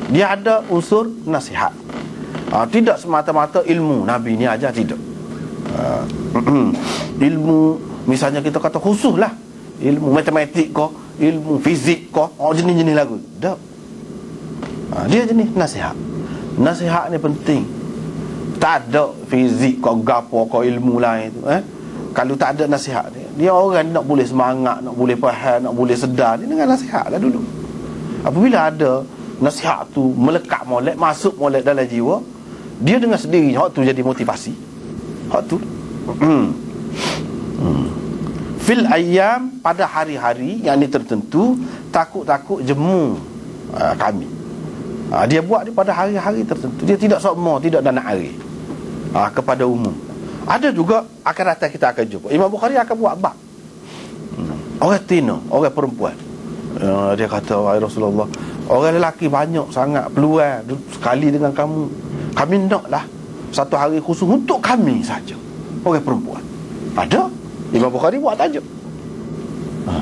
Dia ada unsur nasihat. Tidak semata-mata ilmu Nabi ni aja, tidak. Ilmu misalnya kita kata khusus lah, ilmu matematik kau, ilmu fizik kau, jenis-jenis lagu. Tak. Dia jenis nasihat. Nasihat ni penting. Tak ada fizik kau, gapo kau, ilmu lain tu, kalau tak ada nasihat dia orang nak boleh semangat, nak boleh faham, nak boleh sedar, dia dengan nasihat lah dulu. Apabila ada nasihat tu melekat molek, masuk molek dalam jiwa, dia dengan sendiri hak tu jadi motivasi. Hak tu fil ayyam, pada hari-hari yang ni tertentu, takut-takut jemu kami. Dia buat dia pada hari-hari tertentu. Dia tidak sokmo, tidak dan hari kepada umum. Ada juga akan datang, kita akan jumpa Imam Bukhari akan buat bab orang tina, orang perempuan. Dia kata, wahai Rasulullah, orang lelaki banyak sangat peluang sekali dengan kamu. Kami naklah satu hari khusus untuk kami saja, orang perempuan. Ada Imam Bukhari buat tajuk.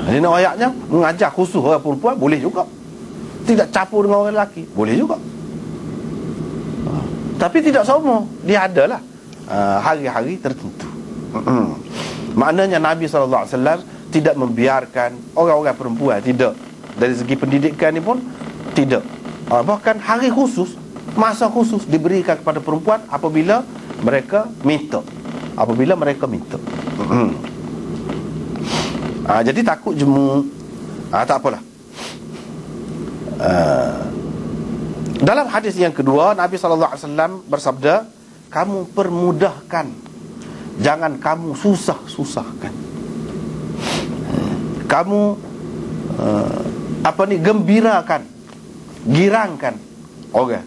Dia nak ayatnya mengajar khusus orang perempuan, boleh juga. Tidak campur dengan orang lelaki, boleh juga. Tapi tidak semua. Dia adalah hari-hari tertentu. Maknanya Nabi SAW tidak membiarkan orang-orang perempuan, tidak. Dari segi pendidikan ni pun tidak. Bahkan hari khusus, masa khusus diberikan kepada perempuan apabila mereka minta. Apabila mereka minta. Jadi takut jemu, tak apalah. Dalam hadis yang kedua, Nabi SAW bersabda, kamu permudahkan, jangan kamu susah-susahkan. Kamu gembirakan, girangkan orang,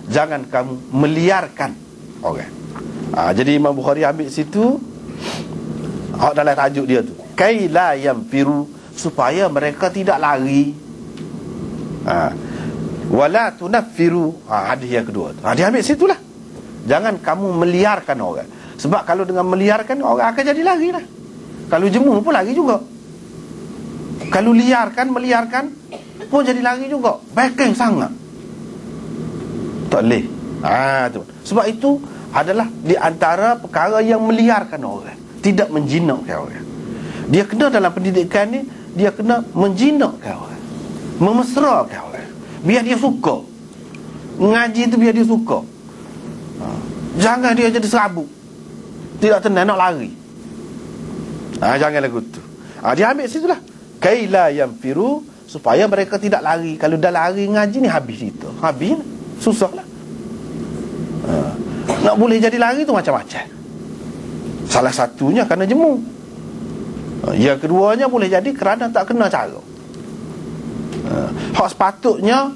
jangan kamu meliarkan orang. Jadi Imam Bukhari ambil situ dalam tajuk dia tu, kai la yamfiru, supaya mereka tidak lari, wala tunaffiru, hadis yang kedua tu. Dia ambil situlah, jangan kamu meliarkan orang. Sebab kalau dengan meliarkan, orang akan jadi lari lah. Kalau jemu pun lari juga. Kalau meliarkan pun jadi lari juga. Backing sangat. Tak boleh. Tu. Sebab itu adalah di antara perkara yang meliarkan orang, tidak menjinakkan orang. Dia kena dalam pendidikan ni, dia kena menjinakkan orang, memesrakan orang, biar dia suka. Ngaji tu biar dia suka. Jangan dia jadi serabut, tidak tenang, nak lari. Jangan lagu tu. Dia ambil situlah, kaila yamfiru, supaya mereka tidak lari. Kalau dah lari ngaji ni, habis itu, habis, susah lah. Nak boleh jadi lari tu macam-macam. Salah satunya kerana jemu. Yang keduanya boleh jadi kerana tak kena cara. Hak sepatutnya,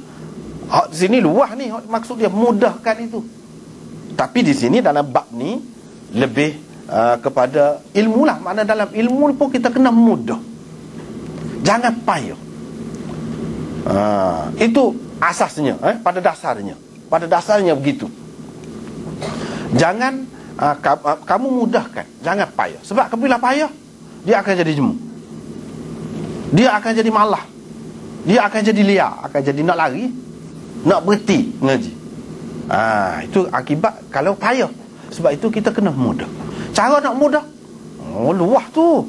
hak di sini luah ni, hak maksud dia mudahkan itu. Tapi di sini dalam bab ni lebih kepada ilmu lah. Makna dalam ilmu pun kita kena mudah, jangan payah. Itu asasnya, pada dasarnya begitu. Jangan kamu mudahkan, jangan payah. Sebab bila payah, dia akan jadi jemu, dia akan jadi malah, dia akan jadi liar, akan jadi nak lari, nak berhenti ngaji. Itu akibat kalau payah. Sebab itu kita kena mudah. Cara nak mudah, luah tu.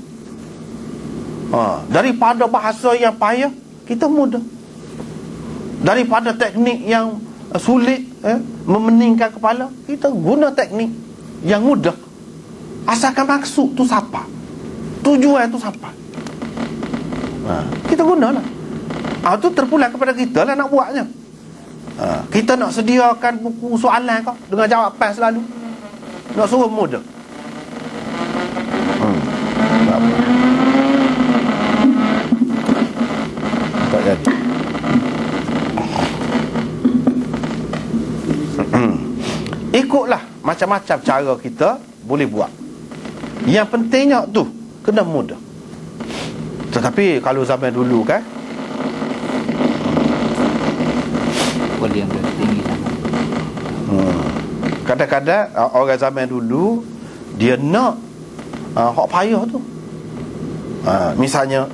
Daripada bahasa yang payah, kita mudah. Daripada teknik yang sulit, memeningkan kepala, kita guna teknik yang mudah. Asalkan maksud tu siapa, tujuan tu siapa, kita gunalah. Itu terpulang kepada kita lah nak buatnya. Kita nak sediakan buku soalan kau dengan jawapan selalu, nak suruh mudah. Tak jadi. Ikutlah macam-macam cara kita boleh buat. Yang pentingnya tu kena mudah. Tetapi kalau zaman dulu kan, yang tinggi sangat. Kadang-kadang orang zaman dulu dia nak hak payah tu. Misalnya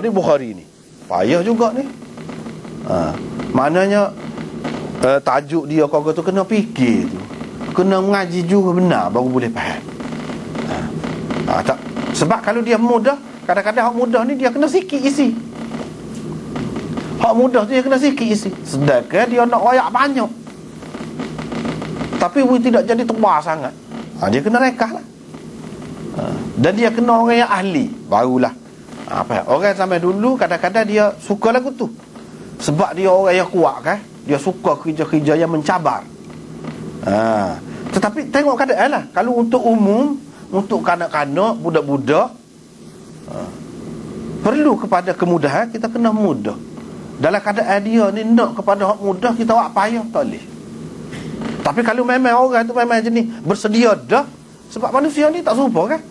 Bukhari ni payah juga ni. Maknanya tajuk dia kau tu kena fikir tu, kena mengaji juga benar baru boleh faham. Tak. Sebab kalau dia mudah, kadang-kadang hak mudah ni dia kena sikit isi. Hak mudah tu dia kena sikit isi. Sedangkan dia nak royak banyak, tapi tidak jadi tebal sangat. Dia kena rekah lah. Dan dia kena orang yang ahli, barulah. Orang sampai dulu kadang-kadang dia suka lagu tu sebab dia orang yang kuat kan. Dia suka kerja-kerja yang mencabar. Tetapi tengok keadaan lah. Kalau untuk umum, untuk kanak-kanak, budak-budak, perlu kepada kemudahan, kita kena mudah. Dalam keadaan dia ni nak kepada hak mudah, kita buat payah, tak boleh. Tapi kalau memang orang tu memang jenis bersedia dah, sebab manusia ni tak serupa kan.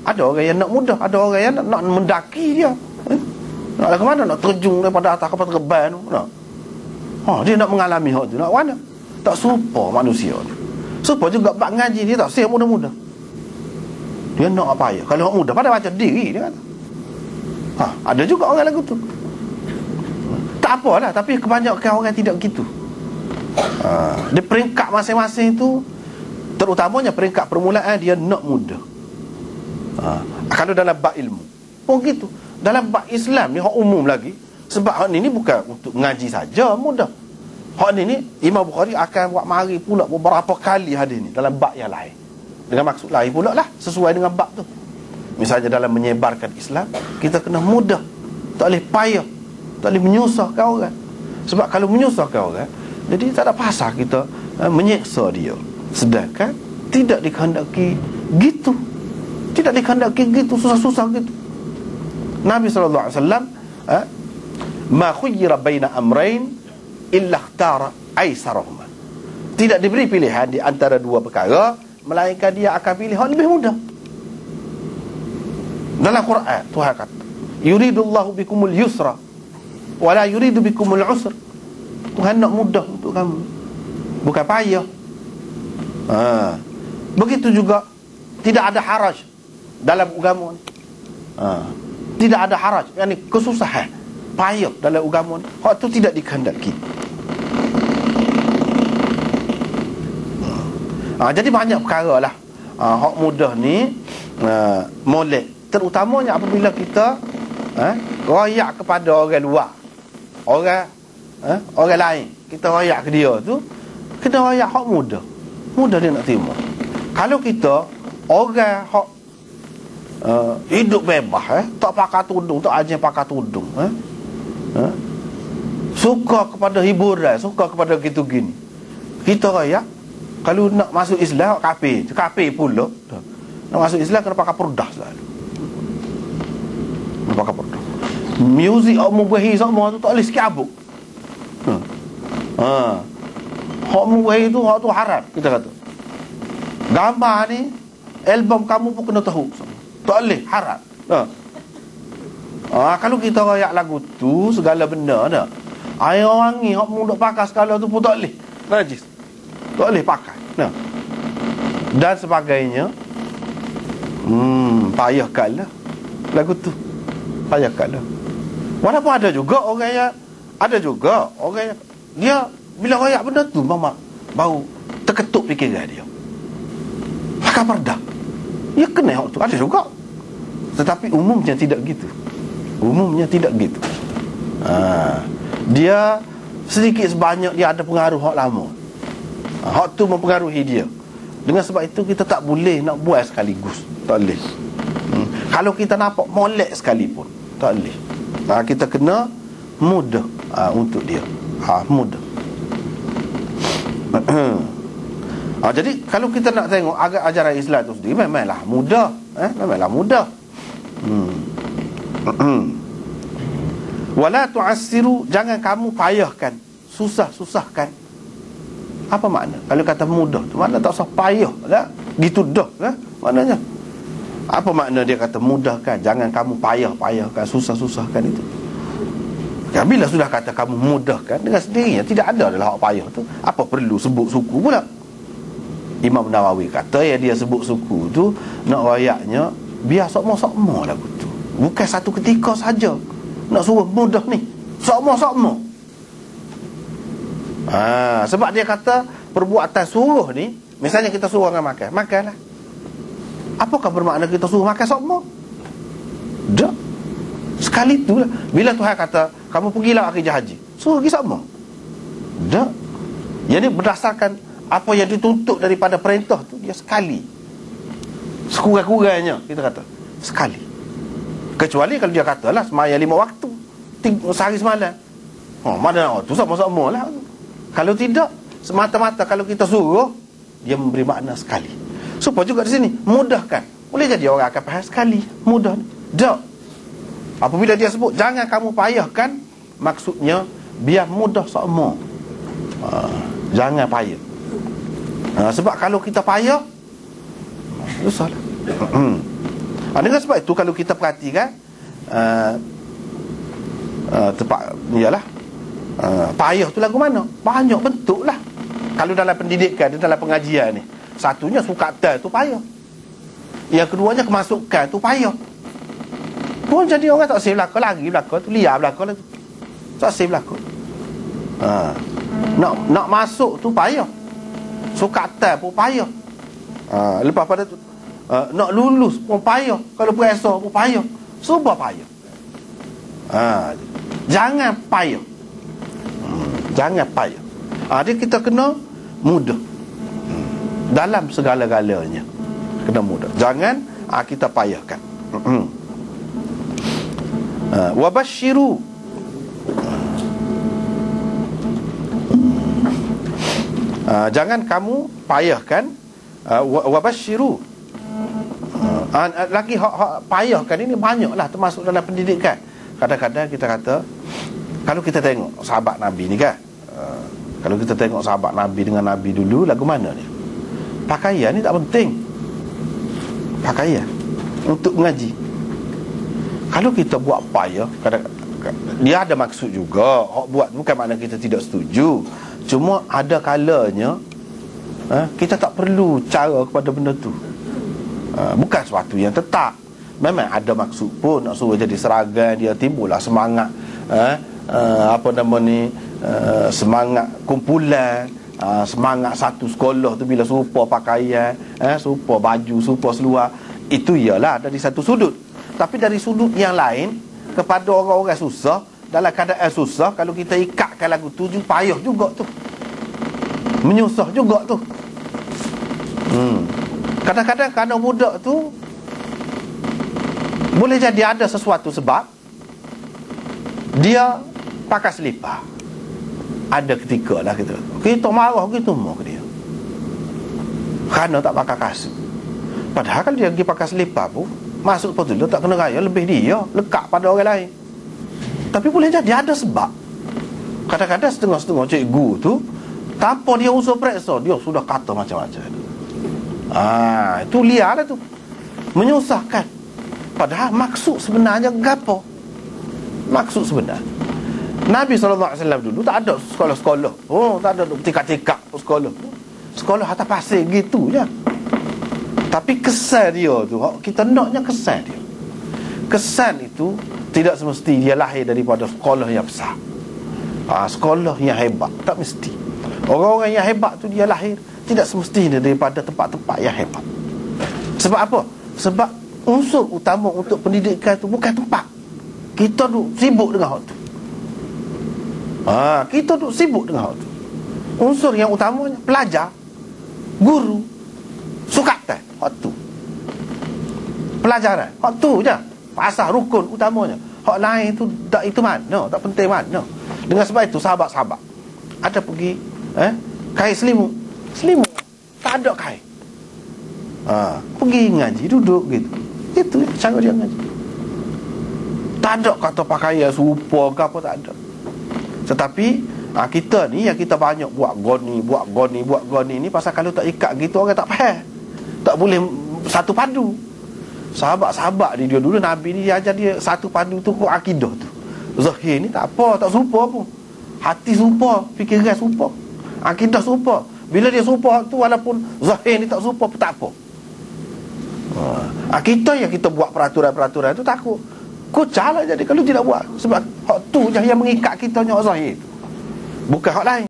Ada orang yang nak mudah, ada orang yang nak mendaki dia. Nak ke mana? Nak terjun daripada atas kapal terbang tu. Dia nak mengalami hak tu. Nak mana? Tak serupa manusia ni. Serupa juga bab ngaji, dia tak siap mudah-mudah. Dia nak apa ya? Kalau hak mudah pada baca diri dia kata. Ada juga orang lagu tu. Tak apalah, tapi kebanyakan orang tidak begitu. Di peringkat masing-masing tu, terutamanya peringkat permulaan, dia nak mudah. Kalau dalam bab ilmu pun gitu. Dalam bab Islam ni hak umum lagi. Sebab hak ni bukan untuk ngaji saja mudah. Hak ni Imam Bukhari akan buat mari pula beberapa kali hadis ni dalam bab yang lain, dengan maksud lain pula lah, sesuai dengan bab tu. Misalnya dalam menyebarkan Islam, kita kena mudah, tak boleh payah, tak boleh menyusahkan orang. Sebab kalau menyusahkan orang, jadi tak ada pasal kita menyeksa dia. Sedangkan tidak dikehendaki gitu. Tidak dikehendaki gitu, susah-susah gitu. Nabi SAW ma khuyyira baina amrain illa ikhtara aisarahuma. Tidak diberi pilihan di antara dua perkara, melainkan dia akan pilih yang lebih mudah. Dalam Quran Tuhan kata, yuridullahu bikumul yusra wa la yuridu bikumul usra. Tuhan nak mudah untuk kamu, bukan payah. Begitu juga tidak ada haraj dalam agama ni. Tidak ada haraj, yakni kesusahan, payah dalam agama ni. Hak tu tidak dikehendaki. Jadi banyak perkara lah. Hak mudah ni molek, terutamanya apabila kita royak kepada orang luar, orang lain, kita royak ke dia tu, kita royak hak mudah, mudah dia nak terima. Kalau kita orang hak hidup bebas, tak pakai tudung, tak ajar pakai tudung, suka kepada hiburan, suka kepada gitu gini, kita royak. Kalau nak masuk Islam, kafir pula. Nak masuk Islam kena pakai purdah selalu. Kena pakai purdah. Muzik mubahi semua tu tak boleh sikit abuk. Hak mubahi tu, hak tu haram, kita kata. Gambar ni, album kamu pun kena tahu. Tak boleh, haram. Kalau kita rayak lagu tu, segala benda dah. Air wangi, hak mu duk pakai segala tu pun tak boleh. Najis. Tak boleh pakai. Dan sebagainya. Payahkanlah lagu tu. Payahkanlah. Walaupun ada juga orang yang dia bila royak benda tu mama bau terketuk fikiran dia. Pakai perdah. Ya kena hak tu. Ada juga. Tetapi umumnya tidak gitu. Umumnya tidak gitu. Dia sedikit sebanyak dia ada pengaruh hak lama. Hak tu mempengaruhi dia. Dengan sebab itu kita tak boleh nak buat sekaligus. Tak boleh. Kalau kita nampak molek sekalipun, tak boleh. Kita kena mudah untuk dia. Mudah. Jadi kalau kita nak tengok agak ajaran Islam tu sendiri, memanglah mudah. Memanglah mudah. Wala tu'assiru, jangan kamu payahkan, susah-susahkan. Apa makna? Kalau kata mudah tu makna tak usah payah lah. Gitu dah lah maknanya. Apa makna dia kata mudahkan? Jangan kamu payah-payahkan, susah-susahkan itu. Bila sudah kata kamu mudahkan, dengan sendirinya tidak ada adalah hak payah tu. Apa perlu sebut suku pula? Imam Nawawi kata ya, dia sebut suku tu nak rayaknya biar sokmo-sokmo lagu tu. Bukan satu ketika saja nak suruh mudah ni. Sokmo-sokmo. Sebab dia kata perbuatan suruh ni, misalnya kita suruh orang makan, makanlah. Apakah bermakna kita suruh makan semua? Tak. Sekali itulah. Bila Tuhan kata kamu pergilah kerja haji, suruh pergi semua? Tak. Jadi berdasarkan apa yang dituntut daripada perintah tu, dia sekali. Sekurang-kurangnya kita kata sekali. Kecuali kalau dia katalah sembahyang 5 waktu, sehari semalam, mana tu sama-sama lah. Kalau tidak, semata-mata kalau kita suruh, dia memberi makna sekali. Supaya juga di sini mudahkan. Boleh jadi orang akan faham sekali, mudah. Tak. Apabila dia sebut jangan kamu payahkan, maksudnya biar mudah semua. Jangan payah. Sebab kalau kita payah, susahlah. Dengan sebab itu kalau kita perhatikan tempat ialah payah tu lagu mana? Banyak bentuk lah. Kalau dalam pendidikan, dalam pengajian ni, satunya sukatan tu payah. Yang keduanya kemasukan tu payah. Pun jadi orang tak save belakang, lari belakang tu, liar belakang tu, tak save belakang. Nak masuk tu payah. Sukatan pun payah. Lepas pada tu nak lulus pun payah. Kalau berasa pun payah. Semua payah. Jangan payah. Jangan payah. Dia kita kena mudah. Dalam segala-galanya kena mudah. Jangan kita payahkan. Wabashiru. Jangan kamu payahkan. Wabashiru. Lagi hak payahkan ini banyaklah, termasuk dalam pendidikan. Kadang-kadang kita kata, kalau kita tengok sahabat Nabi ni kan, kalau kita tengok sahabat Nabi dengan Nabi dulu, lagu mana ni? Pakaian ni tak penting. Pakaian untuk mengaji. Kalau kita buat payah, dia ada maksud juga. Hak buat bukan makna kita tidak setuju. Cuma ada kalanya kita tak perlu cara kepada benda tu. Bukan sesuatu yang tetap. Memang ada maksud pun nak suruh jadi seragam, dia timbullah semangat apa nama ni, semangat kumpulan, semangat satu sekolah tu bila serupa pakaian, serupa baju, serupa seluar. Itu ialah dari satu sudut. Tapi dari sudut yang lain, kepada orang-orang susah, dalam keadaan susah, kalau kita ikatkan lagu tu, payah juga tu, menyusah juga tu. Kadang-kadang kerana budak tu boleh jadi ada sesuatu sebab dia pakai selipar. Ada ketika lah kita marah gitu mau ke dia kerana tak pakai kasut. Padahal kalau dia pergi pakai selipar pun, masuk petulur tak kena raya, lebih dia lekat pada orang lain. Tapi boleh jadi ada sebab. Kadang-kadang setengah-setengah cikgu tu, tanpa dia usaha periksa, dia sudah kata macam-macam. Itu liar lah tu, menyusahkan. Padahal maksud sebenarnya gapo? Maksud sebenar Nabi SAW dulu tak ada sekolah-sekolah. Tak ada tikak-tikak sekolah. Sekolah atas pasir gitu je. Tapi kesan dia tu, kita naknya kesan dia. Kesan itu tidak semesti dia lahir daripada sekolah yang besar, sekolah yang hebat. Tak mesti. Orang-orang yang hebat tu dia lahir tidak semestinya daripada tempat-tempat yang hebat. Sebab apa? Sebab unsur utama untuk pendidikan itu bukan tempat. Kita duk sibuk dengan hal tu. Kita duk sibuk dengan hal tu. Unsur yang utamanya pelajar, guru, sukatan, hak tu. Pelajaran, hak tu je. Asas rukun utamanya. Hak lain tu tak, itu mana, tak penting mana. Dengan sebab itu sahabat-sahabat ada pergi kain selimut tak ada kain, pergi ngaji, duduk gitu. Itu cara dia ngaji. Tak ada kata pakaian serupa ke apa, tak ada. Tetapi kita ni yang kita banyak buat goni ni pasal kalau tak ikat gitu orang tak faham, tak boleh satu padu. Sahabat-sahabat ni dia dulu, Nabi ni dia ajar dia satu padu tu kok akidah tu. Zahir ni tak apa, tak serupa pun. Hati serupa, fikiran serupa, akidah serupa. Bila dia serupa tu, walaupun zahir ni tak serupa pun tak apa. Kita yang kita buat peraturan-peraturan tu takut kucar lah jadi kalau tidak buat. Sebab hak tu je yang mengikat kita nya zahir tu, bukan hak lain.